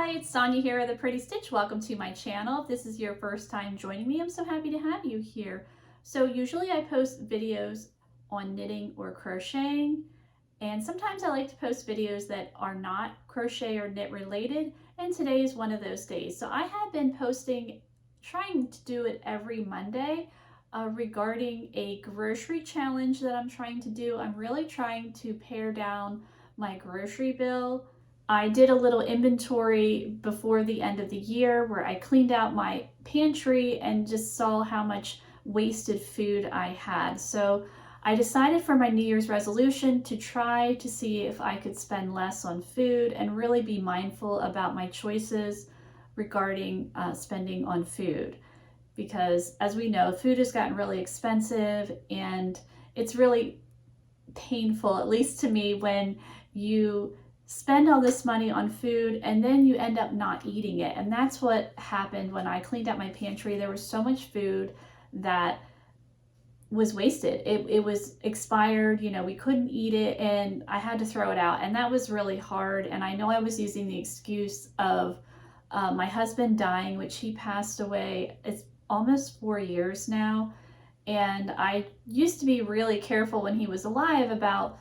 Hi, it's Sonia here of The Pretty Stitch. Welcome to my channel. If this is your first time joining me, I'm so happy to have you here. So usually I post videos on knitting or crocheting, and sometimes I like to post videos that are not crochet or knit related, and today is one of those days. So I have been posting, trying to do it every Monday, regarding a grocery challenge that I'm trying to do. I'm really trying to pare down my grocery bill. I did a little inventory before the end of the year where I cleaned out my pantry and just saw how much wasted food I had. So I decided for my New Year's resolution to try to see if I could spend less on food and really be mindful about my choices regarding spending on food. Because as we know, food has gotten really expensive, and it's really painful, at least to me, when you spend all this money on food and then you end up not eating it. And that's what happened when I cleaned out my pantry. There was so much food that was wasted. It was expired, we couldn't eat it, and I had to throw it out. And that was really hard. And I know I was using the excuse of my husband dying, which he passed away. It's almost 4 years now. And I used to be really careful when he was alive about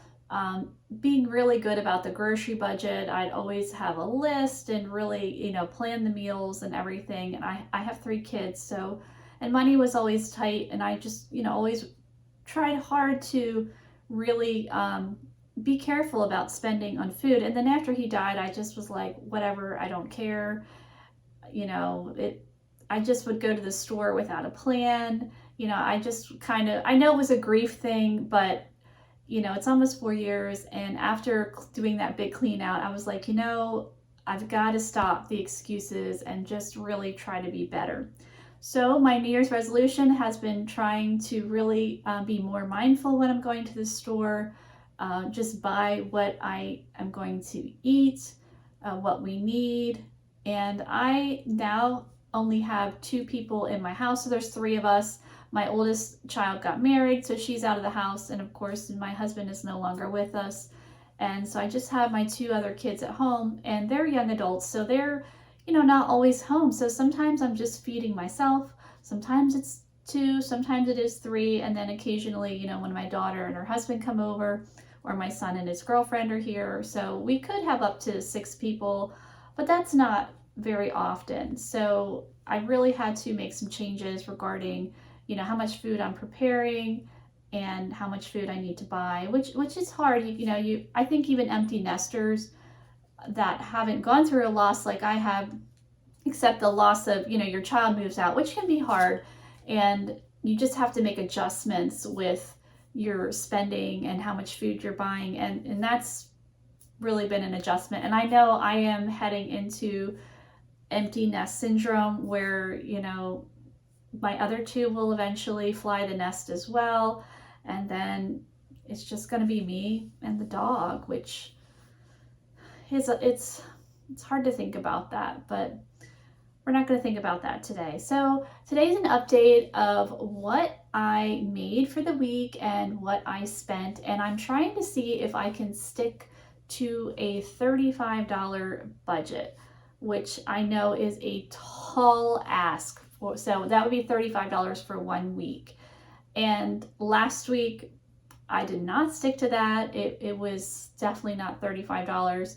being really good about the grocery budget. I'd always have a list and really, plan the meals and everything. And I have 3 kids, so, and money was always tight. And I just, always tried hard to really be careful about spending on food. And then after he died, I just was like, whatever, I don't care. I just would go to the store without a plan. I just I know it was a grief thing, but it's almost 4 years. And after doing that big clean out, I was like, I've got to stop the excuses and just really try to be better. So my New Year's resolution has been trying to really be more mindful when I'm going to the store, just buy what I am going to eat, what we need. And I now only have 2 people in my house, so there's 3 of us. My oldest child got married, so she's out of the house, and of course my husband is no longer with us. And so I just have my 2 other kids at home, and they're young adults, so they're not always home. So sometimes I'm just feeding myself, sometimes it's 2, sometimes it is 3, and then occasionally, when my daughter and her husband come over, or my son and his girlfriend are here. So we could have up to 6 people, but that's not very often. So I really had to make some changes regarding how much food I'm preparing and how much food I need to buy, which is hard. I think even empty nesters that haven't gone through a loss like I have, except the loss of, your child moves out, which can be hard, and you just have to make adjustments with your spending and how much food you're buying, and that's really been an adjustment. And I know I am heading into empty nest syndrome where, my other 2 will eventually fly the nest as well. And then it's just going to be me and the dog, which is, it's hard to think about that, but we're not going to think about that today. So today's an update of what I made for the week and what I spent. And I'm trying to see if I can stick to a $35 budget, which I know is a tall ask. So that would be $35 for 1 week. And last week I did not stick to that. It was definitely not $35.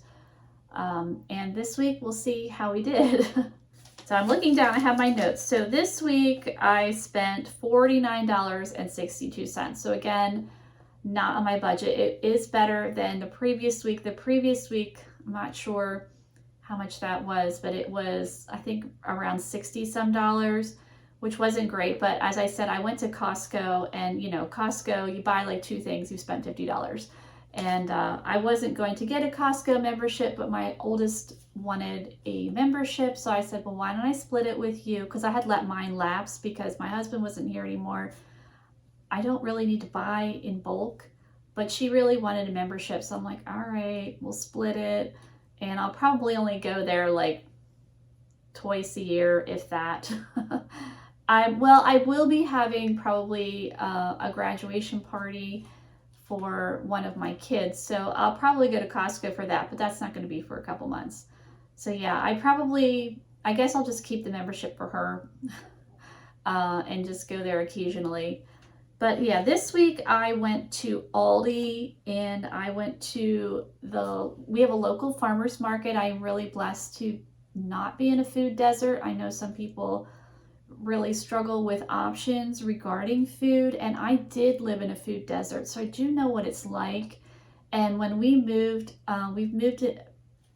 And this week we'll see how we did. So I'm looking down, I have my notes. So this week I spent $49.62. So again, not on my budget. It is better than the previous week. The previous week, I'm not sure how much that was, but it was, I think, around $60 some, which wasn't great. But as I said, I went to Costco, and Costco, you buy like 2 things, you spent $50. And I wasn't going to get a Costco membership, but my oldest wanted a membership. So I said, well, why don't I split it with you? Because I had let mine lapse because my husband wasn't here anymore. I don't really need to buy in bulk, but she really wanted a membership. So I'm like, all right, we'll split it. And I'll probably only go there like twice a year, if that. I will be having probably a graduation party for one of my kids. So I'll probably go to Costco for that, but that's not going to be for a couple months. So yeah, I guess I'll just keep the membership for her and just go there occasionally. But yeah, this week I went to Aldi and I went to we have a local farmers market. I'm really blessed to not be in a food desert. I know some people really struggle with options regarding food, and I did live in a food desert, so I do know what it's like. And when we moved,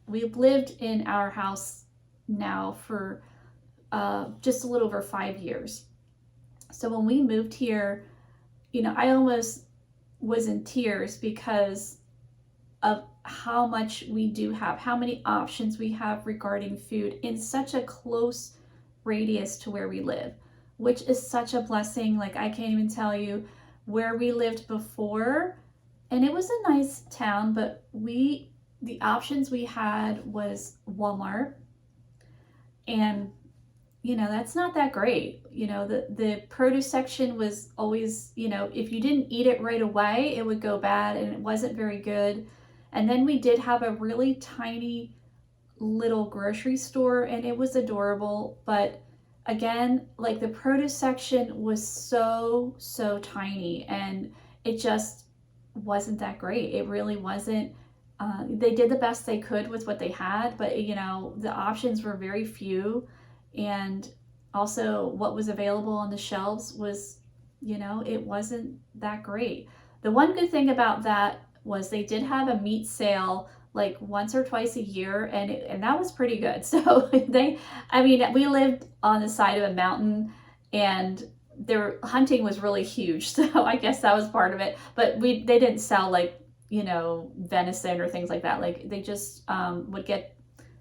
we've lived in our house now for just a little over 5 years. So when we moved here, I almost was in tears because of how much we do have, how many options we have regarding food in such a close radius to where we live, which is such a blessing. Like, I can't even tell you where we lived before. And it was a nice town, but the options we had was Walmart. And that's not that great. The produce section was always, if you didn't eat it right away, it would go bad and it wasn't very good. And then we did have a really tiny little grocery store and it was adorable. But again, like, the produce section was so, so tiny and it just wasn't that great. It really wasn't. They did the best they could with what they had, but the options were very few. And also what was available on the shelves was, it wasn't that great. The one good thing about that was they did have a meat sale like once or twice a year, and that was pretty good. So we lived on the side of a mountain, and their hunting was really huge. So I guess that was part of it. But they didn't sell like, venison or things like that. Like, they just would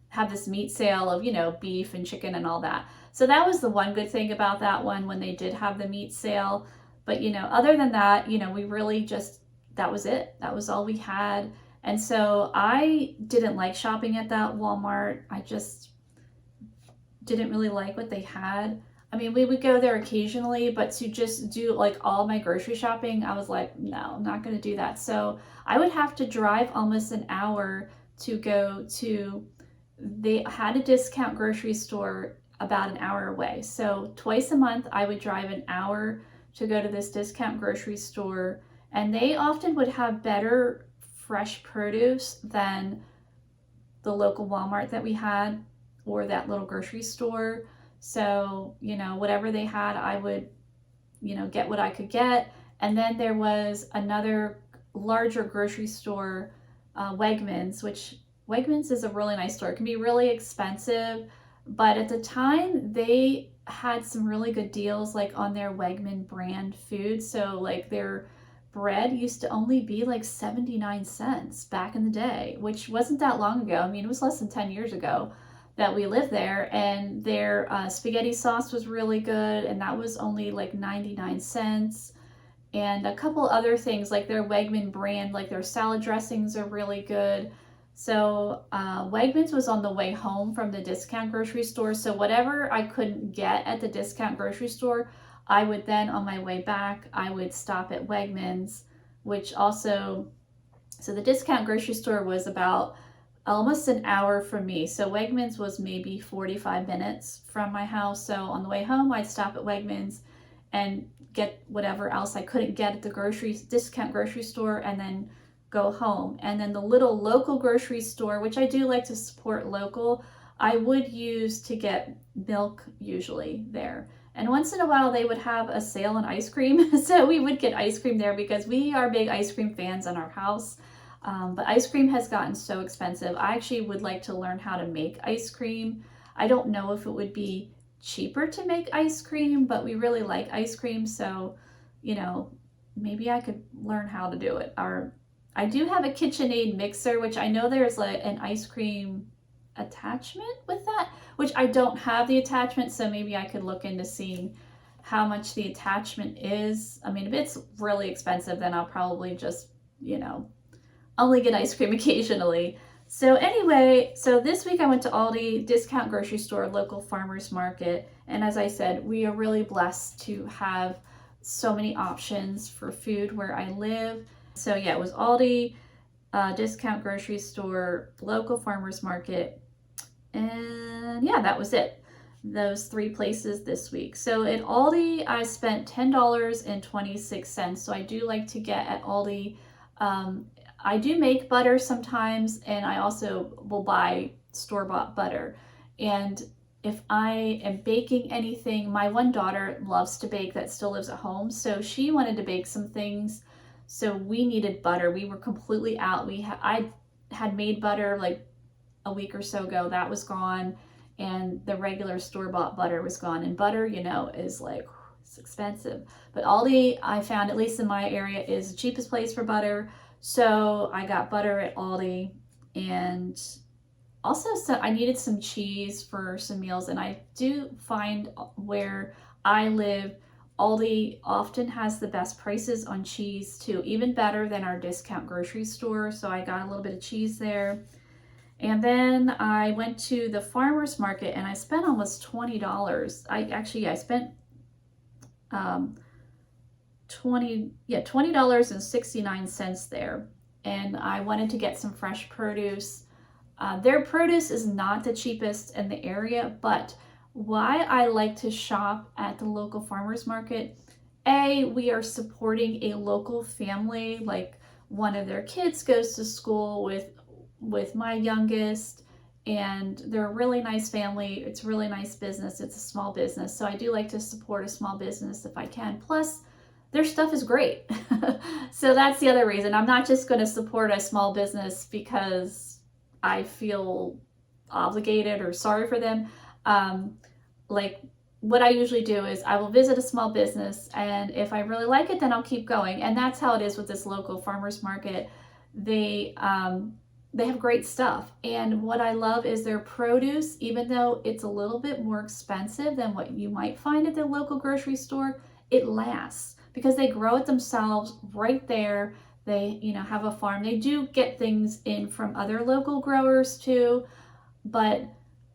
have this meat sale of, beef and chicken and all that. So that was the one good thing about that one, when they did have the meat sale. But, other than that, we really just, that was it. That was all we had. And so I didn't like shopping at that Walmart. I just didn't really like what they had. I mean, we would go there occasionally, but to just do like all my grocery shopping, I was like, no, I'm not going to do that. So I would have to drive almost an hour to go to, they had a discount grocery store about an hour away. So twice a month, I would drive an hour to go to this discount grocery store. And they often would have better fresh produce than the local Walmart that we had or that little grocery store. So, whatever they had, I would, get what I could get. And then there was another larger grocery store, Wegmans, which Wegmans is a really nice store. It can be really expensive, but at the time they had some really good deals like on their Wegman brand food. So like their bread used to only be like 79 cents back in the day, which wasn't that long ago. I mean, it was less than 10 years ago that we lived there. And their spaghetti sauce was really good, and that was only like 99 cents. And a couple other things like their Wegman brand, like their salad dressings are really good. So Wegmans was on the way home from the discount grocery store. So whatever I couldn't get at the discount grocery store, I would then, on my way back, I would stop at Wegmans, which also, so the discount grocery store was about almost an hour from me. So Wegmans was maybe 45 minutes from my house. So on the way home, I'd stop at Wegmans and get whatever else I couldn't get at the discount grocery store, and then go home. And then the little local grocery store, which I do like to support local, I would use to get milk usually there. And once in a while they would have a sale on ice cream. So we would get ice cream there because we are big ice cream fans in our house. But ice cream has gotten so expensive. I actually would like to learn how to make ice cream. I don't know if it would be cheaper to make ice cream, but we really like ice cream. So, maybe I could learn how to do it. I do have a KitchenAid mixer, which I know there's like an ice cream attachment with that, which I don't have the attachment. So maybe I could look into seeing how much the attachment is. I mean, if it's really expensive, then I'll probably just, only get ice cream occasionally. So anyway, so this week I went to Aldi, discount grocery store, local farmers market. And as I said, we are really blessed to have so many options for food where I live. So yeah, it was Aldi, discount grocery store, local farmers market. And yeah, that was it. Those 3 places this week. So at Aldi, I spent $10.26. So I do like to get at Aldi. I do make butter sometimes, and I also will buy store-bought butter. And if I am baking anything, my one daughter loves to bake that still lives at home. So she wanted to bake some things. So we needed butter. We were completely out. I had made butter like a week or so ago. That was gone. And the regular store-bought butter was gone. And butter, you know, is like, it's expensive. But Aldi, I found, at least in my area, is the cheapest place for butter. So I got butter at Aldi. And also, so I needed some cheese for some meals. And I do find where I live, Aldi often has the best prices on cheese too, even better than our discount grocery store. So I got a little bit of cheese there. And then I went to the farmer's market and I spent almost $20. I spent $20.69 there. And I wanted to get some fresh produce. Their produce is not the cheapest in the area, but why I like to shop at the local farmer's market, we are supporting a local family, like one of their kids goes to school with my youngest, and they're a really nice family. It's a really nice business. It's a small business. So I do like to support a small business if I can. Plus, their stuff is great. So that's the other reason. I'm not just going to support a small business because I feel obligated or sorry for them. Like what I usually do is I will visit a small business, and if I really like it, then I'll keep going. And that's how it is with this local farmers market. They have great stuff. And what I love is their produce, even though it's a little bit more expensive than what you might find at the local grocery store, it lasts because they grow it themselves right there. They, have a farm. They do get things in from other local growers too, but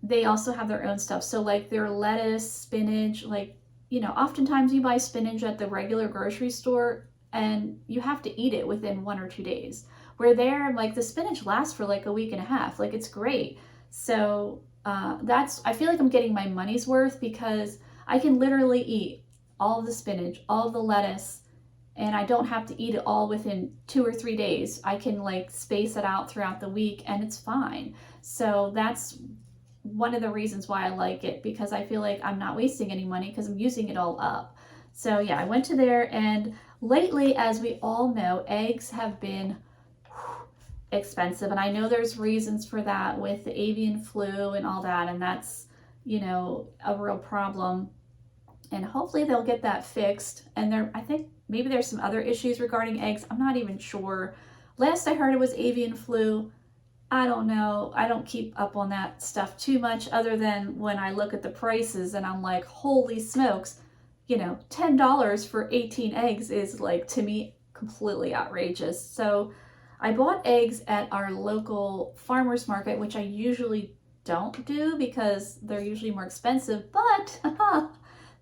they also have their own stuff. So like their lettuce, spinach, oftentimes you buy spinach at the regular grocery store and you have to eat it within 1 or 2 days. Where there, like the spinach lasts for like a week and a half. Like it's great. So I feel like I'm getting my money's worth because I can literally eat all of the spinach, all of the lettuce, and I don't have to eat it all within 2 or 3 days. I can like space it out throughout the week and it's fine. So that's one of the reasons why I like it, because I feel like I'm not wasting any money because I'm using it all up. So yeah, I went to there, and lately, as we all know, eggs have been expensive, and I know there's reasons for that with the avian flu and all that, and that's a real problem, and hopefully they'll get that fixed. And I think maybe there's some other issues regarding eggs. I'm not even sure. Last I heard it was avian flu. I don't know. I don't keep up on that stuff too much, other than when I look at the prices and I'm like, holy smokes, $10 for 18 eggs is like, to me, completely outrageous. So I bought eggs at our local farmer's market, which I usually don't do because they're usually more expensive, but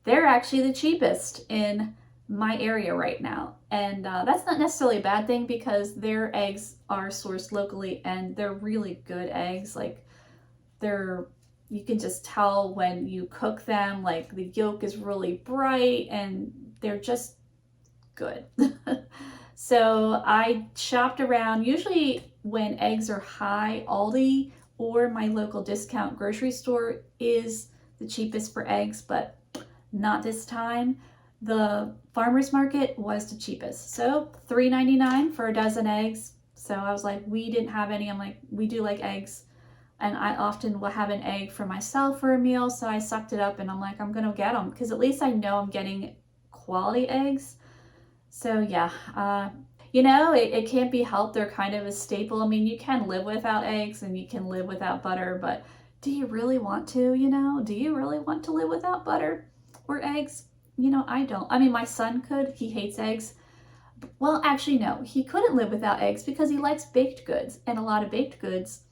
they're actually the cheapest in my area right now. And that's not necessarily a bad thing because their eggs are sourced locally and they're really good eggs. Like you can just tell when you cook them, like the yolk is really bright and they're just good. So I shopped around. Usually when eggs are high, Aldi or my local discount grocery store is the cheapest for eggs, but not this time. The farmer's market was the cheapest. So $3.99 for a dozen eggs. So I was like, we didn't have any. I'm like, we do like eggs. And I often will have an egg for myself for a meal. So I sucked it up and I'm like, I'm going to get them because at least I know I'm getting quality eggs. So yeah, it can't be helped. They're kind of a staple. I mean, you can live without eggs and you can live without butter, but do you really want to, Do you really want to live without butter or eggs? I don't. I mean, my son could. He hates eggs. Well, actually, no. He couldn't live without eggs because he likes baked goods. And a lot of baked goods,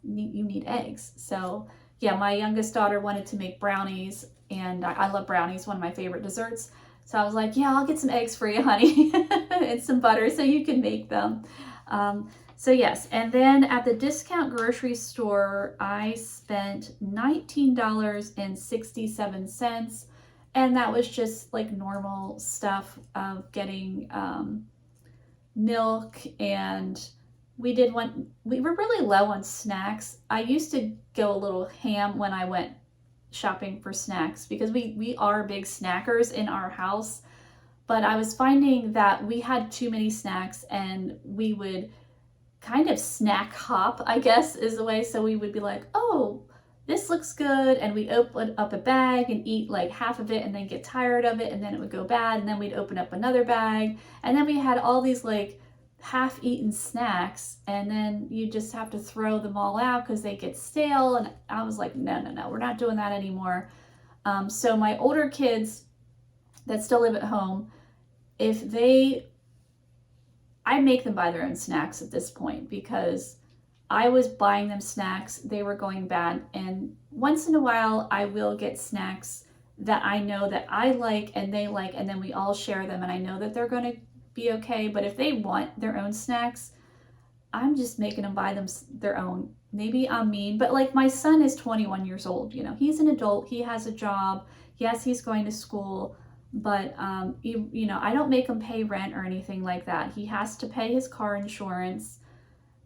you need eggs. So, yeah, my youngest daughter wanted to make brownies. And I love brownies, one of my favorite desserts. So I was like, yeah, I'll get some eggs for you, honey. And some butter so you can make them. So yes, and then at the discount grocery store, I spent $19.67, and that was just like normal stuff of getting milk, and we were really low on snacks. I used to go a little ham when I went shopping for snacks because we are big snackers in our house, but I was finding that we had too many snacks and we would kind of snack hop, I guess is the way. So we would be like, oh, this looks good, and we'd open up a bag and eat like half of it and then get tired of it, and then it would go bad, and then we'd open up another bag, and then we had all these like half-eaten snacks, and then you just have to throw them all out because they get stale. And I was like, no, we're not doing that anymore. So my older kids that still live at home, if they I make them buy their own snacks at this point because I was buying them snacks, they were going bad. And once in a while, I will get snacks that I know that I like and they like, and then we all share them, and I know that they're going to be okay. But if they want their own snacks, I'm just making them buy them their own. Maybe I'm mean, but like my son is 21 years old. You know, he's an adult, he has a job. Yes, he's going to school, but you know, I don't make him pay rent or anything like that. He has to pay his car insurance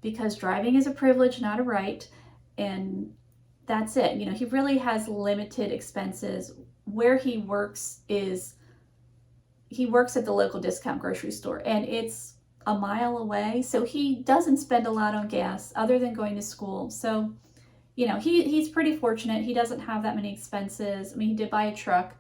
because driving is a privilege, not a right, and that's it. You know, he really has limited expenses. Where he works at the local discount grocery store, and it's a mile away, so he doesn't spend a lot on gas other than going to school. So, you know, he's pretty fortunate. He doesn't have that many expenses. I mean, he did buy a truck,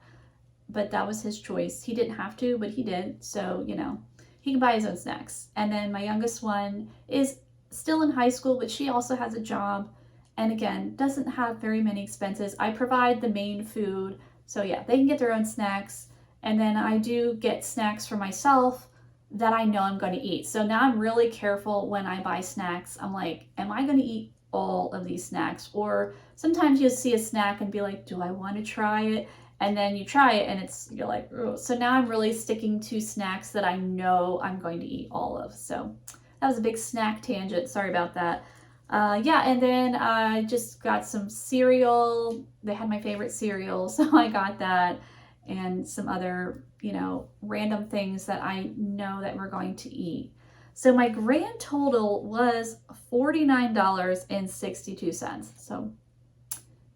but that was his choice. He didn't have to, but he did. So, you know, he can buy his own snacks. And then my youngest one is still in high school, but she also has a job, and again, doesn't have very many expenses. I provide the main food, so yeah, they can get their own snacks. And then I do get snacks for myself that I know I'm going to eat. So now I'm really careful when I buy snacks. I'm like, am I going to eat all of these snacks? Or sometimes you'll see a snack and be like, do I want to try it? And then you try it and you're like, ugh. So now I'm really sticking to snacks that I know I'm going to eat all of. So that was a big snack tangent. Sorry about that. Yeah, and then I just got some cereal. They had my favorite cereal, so I got that, and some other, you know, random things that I know that we're going to eat. So my grand total was $49.62. So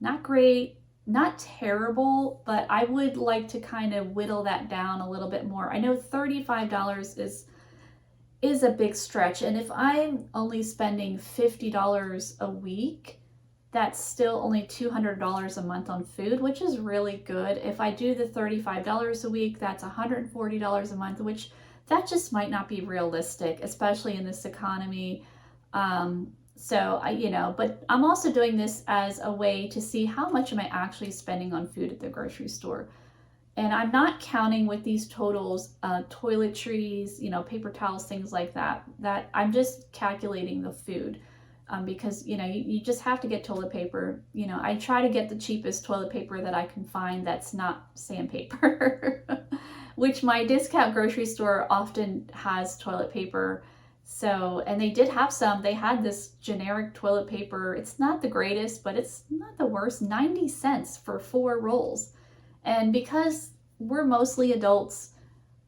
not great, not terrible, but I would like to kind of whittle that down a little bit more. I know $35 is a big stretch, and if I'm only spending $50 a week, that's still only $200 a month on food, which is really good. If I do the $35 a week, that's $140 a month, which that just might not be realistic, especially in this economy. You know, but I'm also doing this as a way to see how much am I actually spending on food at the grocery store. And I'm not counting with these totals, toiletries, you know, paper towels, things like that. That I'm just calculating the food. Because, you know, you just have to get toilet paper. You know, I try to get the cheapest toilet paper that I can find that's not sandpaper, which my discount grocery store often has toilet paper. So, and they did have some. They had this generic toilet paper. It's not the greatest, but it's not the worst. 90 cents for 4 rolls. And because we're mostly adults,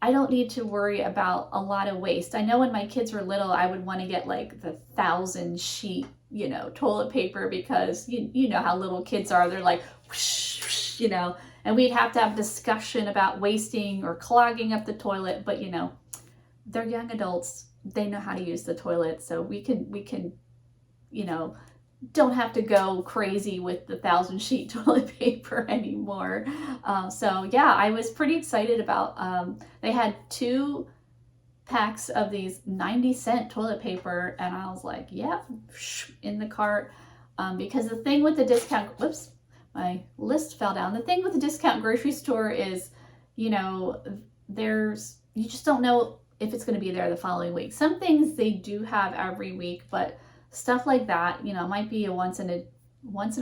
I don't need to worry about a lot of waste. I know when my kids were little, I would want to get like the 1,000 sheet, you know, toilet paper because you know how little kids are. They're like, whoosh, whoosh, you know, and we'd have to have discussion about wasting or clogging up the toilet. But, you know, they're young adults. They know how to use the toilet. So we can, you know, don't have to go crazy with the 1,000 sheet toilet paper anymore. So yeah, I was pretty excited about, they had 2 packs of these 90-cent toilet paper, and I was like, yeah, in the cart. Because the thing with the discount, whoops, my list fell down. The thing with the discount grocery store is, you know, you just don't know if it's going to be there the following week. Some things they do have every week, but stuff like that, you know, might be a once in a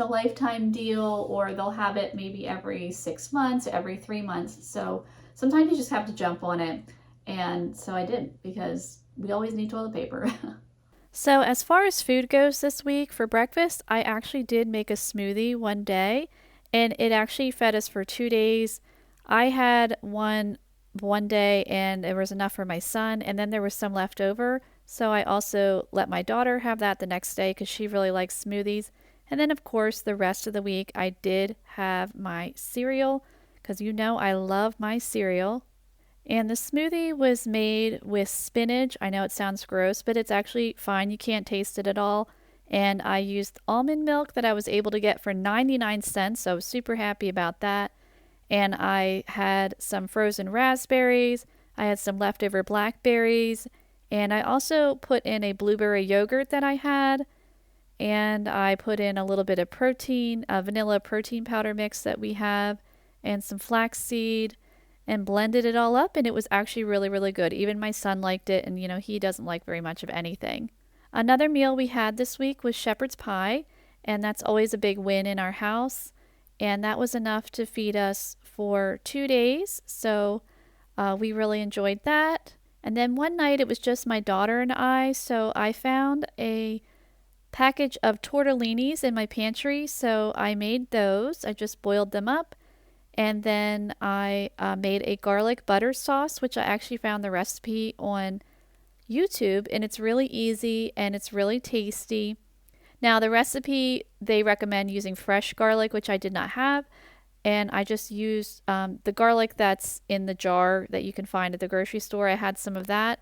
lifetime deal, or they'll have it maybe every 6 months, every 3 months. So sometimes you just have to jump on it. And so I did, because we always need toilet paper. So, as far as food goes this week for breakfast, I actually did make a smoothie one day and it actually fed us for 2 days. I had one day and there was enough for my son, and then there was some left over. So, I also let my daughter have that the next day because she really likes smoothies. And then, of course, the rest of the week, I did have my cereal because you know I love my cereal. And the smoothie was made with spinach. I know it sounds gross, but it's actually fine. You can't taste it at all. And I used almond milk that I was able to get for 99 cents. So I was super happy about that. And I had some frozen raspberries. I had some leftover blackberries. And I also put in a blueberry yogurt that I had. And I put in a little bit of protein, a vanilla protein powder mix that we have, and some flaxseed, and blended it all up. And it was actually really, really good. Even my son liked it, and he doesn't like very much of anything. Another meal we had this week was shepherd's pie, and that's always a big win in our house. And that was enough to feed us for 2 days. So we really enjoyed that. And then one night it was just my daughter and I. So I found a package of tortellinis in my pantry, so I made those. I just boiled them up, and then I made a garlic butter sauce, which I actually found the recipe on YouTube, and it's really easy and it's really tasty. Now, the recipe they recommend using fresh garlic, which I did not have, and I just used the garlic that's in the jar that you can find at the grocery store. I had some of that,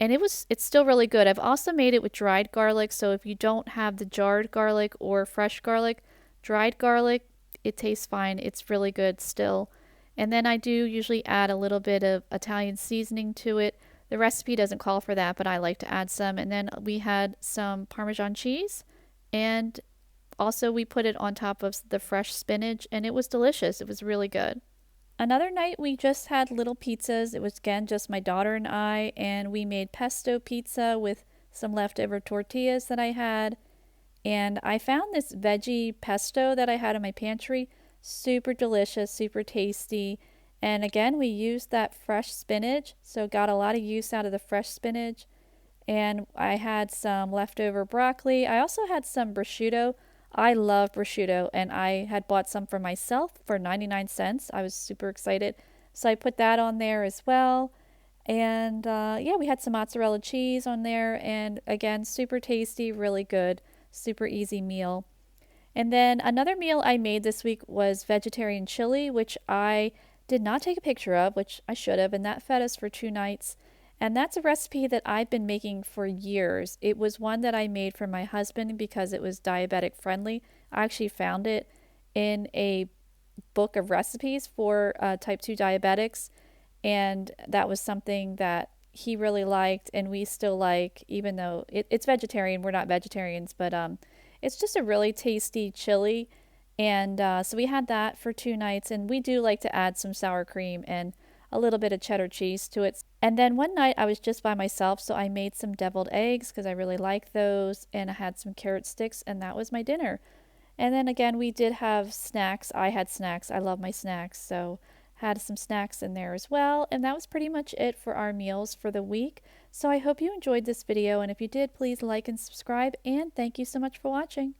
and it's still really good. I've also made it with dried garlic, so if you don't have the jarred garlic or fresh garlic, dried garlic, it tastes fine. It's really good still. And then I do usually add a little bit of Italian seasoning to it. The recipe doesn't call for that, but I like to add some. And then we had some Parmesan cheese, and also we put it on top of the fresh spinach, and it was delicious. It was really good. Another night we just had little pizzas. It was again just my daughter and we made pesto pizza with some leftover tortillas that I had. And I found this veggie pesto that I had in my pantry. Super delicious, super tasty. And again, we used that fresh spinach, so got a lot of use out of the fresh spinach. And I had some leftover broccoli. I also had some prosciutto. I love prosciutto, and I had bought some for myself for 99 cents. I was super excited. So I put that on there as well. And yeah, we had some mozzarella cheese on there. And again, super tasty, really good, super easy meal. And then another meal I made this week was vegetarian chili, which I did not take a picture of, which I should have, and that fed us for 2 nights. And that's a recipe that I've been making for years. It was one that I made for my husband because it was diabetic friendly. I actually found it in a book of recipes for type 2 diabetics, and that was something that he really liked and we still like, even though it's vegetarian. We're not vegetarians, but it's just a really tasty chili. And so we had that for 2 nights, and we do like to add some sour cream and a little bit of cheddar cheese to it. And then one night I was just by myself, so I made some deviled eggs because I really like those, and I had some carrot sticks, and that was my dinner. And then again, we did have snacks. I had snacks. I love my snacks, so had some snacks in there as well. And that was pretty much it for our meals for the week. So I hope you enjoyed this video, and if you did, please like and subscribe, and thank you so much for watching.